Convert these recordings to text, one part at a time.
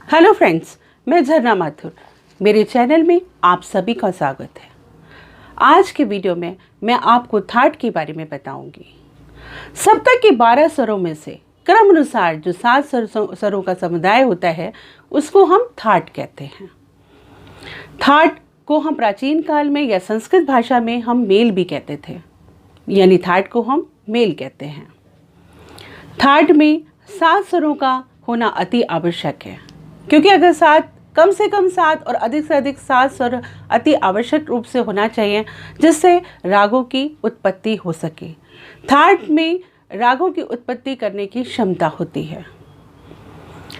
Hello friends, मैं झरना माथुर। मेरे चैनल में आप सभी का स्वागत है। आज के वीडियो में मैं आपको थाट के बारे में बताऊंगी। सप्तक के 12 स्वरों में से क्रम अनुसार जो 7 स्वरों का समुदाय होता है उसको हम थाट कहते हैं। थाट को हम प्राचीन काल में या संस्कृत भाषा में हम मेल भी कहते थे, यानी थाट को हम मेल कहते हैं। थाट में 7 स्वरों का होना अति आवश्यक है, क्योंकि अगर कम से कम 7 और अधिक से अधिक 7 स्वर अति आवश्यक रूप से होना चाहिए, जिससे रागों की उत्पत्ति हो सके। थाट में रागों की उत्पत्ति करने की क्षमता होती है।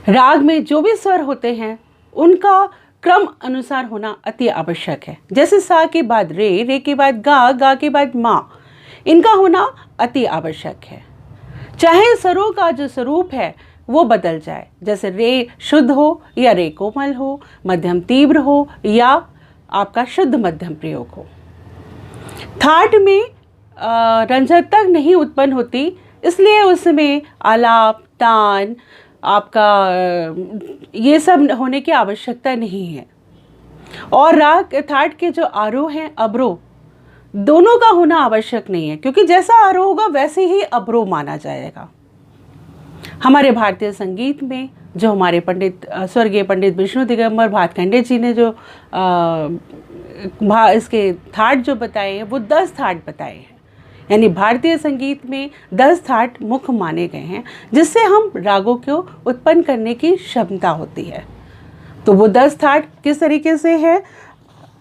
राग में जो भी स्वर होते हैं उनका क्रम अनुसार होना अति आवश्यक है। जैसे सा के बाद रे, रे के बाद गा, गा के बाद मा, इनका होना अति आवश्यक है। चाहे स्वरों का जो स्वरूप है वो बदल जाए, जैसे रे शुद्ध हो या रे कोमल हो, मध्यम तीव्र हो या आपका शुद्ध मध्यम प्रयोग हो। थाट में रंजकता नहीं उत्पन्न होती, इसलिए उसमें आलाप, तान, आपका ये सब होने की आवश्यकता नहीं है। और राग थाट के जो आरोह हैं, अवरोह, दोनों का होना आवश्यक नहीं है, क्योंकि जैसा आरोह होगा वैसे ही अवरोह माना जाएगा। हमारे भारतीय संगीत में जो हमारे स्वर्गीय पंडित विष्णु दिगंबर भातखंडे जी ने जो इसके थाट जो बताए हैं वो 10 थाट बताए हैं। यानी भारतीय संगीत में 10 थाट मुख्य माने गए हैं, जिससे हम रागों को उत्पन्न करने की क्षमता होती है। तो वो 10 थाट किस तरीके से है?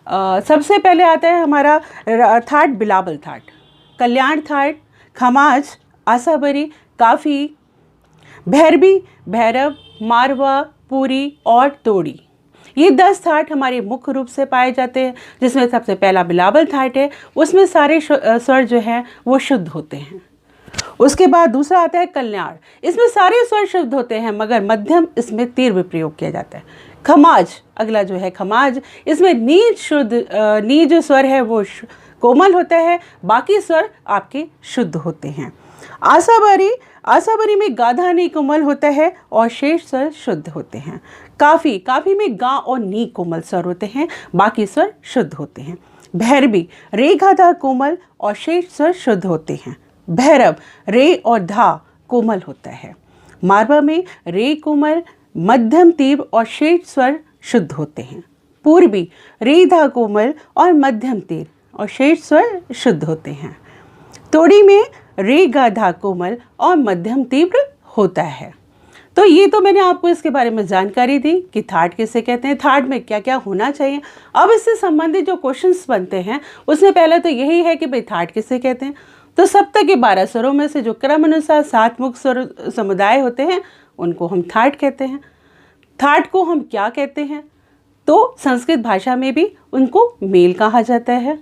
सबसे पहले आता है हमारा थाट बिलावल थाट, कल्याण थाट, खमाज, आसाबरी, काफ़ी, भैरवी, भैरव, मारवा, पूरी और तोड़ी। ये 10 थाट हमारे मुख्य रूप से पाए जाते हैं, जिसमें सबसे पहला बिलावल थाट है। उसमें सारे स्वर जो हैं वो शुद्ध होते हैं। उसके बाद दूसरा आता है कल्याण, इसमें सारे स्वर शुद्ध होते हैं मगर मध्यम इसमें तीव्र प्रयोग किया जाता है। खमाज, अगला जो है खमाज, इसमें नी जो स्वर है वो कोमल होता है, बाकी स्वर आपके शुद्ध होते हैं। आसाबरी में गाधा नी कोमल होता है और शेष स्वर शुद्ध होते हैं। काफ़ी में गा और नी कोमल स्वर होते हैं, बाकी स्वर शुद्ध होते हैं। भैरवी, रे गाधा कोमल और शेष स्वर शुद्ध होते हैं। भैरव, रे और धा कोमल होता है। मारवा में रे कोमल, मध्यम तीव्र और शेष स्वर शुद्ध होते हैं। पूर्वी, रे धा कोमल और मध्यम तीव्र और शेष स्वर शुद्ध होते हैं। तोड़ी में रे गाधा कोमल और मध्यम तीव्र होता है। तो ये तो मैंने आपको इसके बारे में जानकारी दी कि थाट किसे कहते हैं, थाट में क्या क्या होना चाहिए। अब इससे संबंधित जो क्वेश्चंस बनते हैं उसमें पहले तो यही है कि भाई थाट किसे कहते हैं। तो सप्तक के 12 स्वरों में से जो क्रम अनुसार 7 मुख्य स्वर समुदाय होते हैं उनको हम थाट कहते हैं। थाट को हम क्या कहते हैं? तो संस्कृत भाषा में भी उनको मेल कहा जाता है।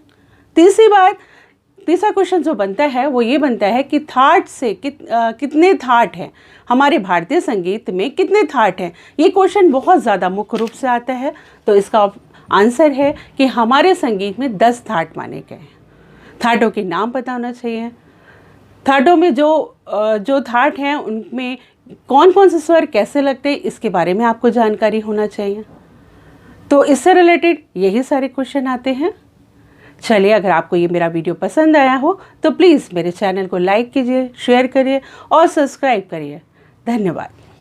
तीसरा क्वेश्चन जो बनता है वो ये बनता है कि थाट से कितने थाट हैं, हमारे भारतीय संगीत में कितने थाट हैं। ये क्वेश्चन बहुत ज़्यादा मुख्य रूप से आता है। तो इसका आंसर है कि हमारे संगीत में 10 थाट माने गए हैं। थाटों के नाम पता होना चाहिए। थाटों में जो थाट हैं उनमें कौन कौन से स्वर कैसे लगते हैं, इसके बारे में आपको जानकारी होना चाहिए। तो इससे रिलेटेड यही सारे क्वेश्चन आते हैं। चलिए, अगर आपको ये मेरा वीडियो पसंद आया हो तो प्लीज़ मेरे चैनल को लाइक कीजिए, शेयर करिए और सब्सक्राइब करिए। धन्यवाद।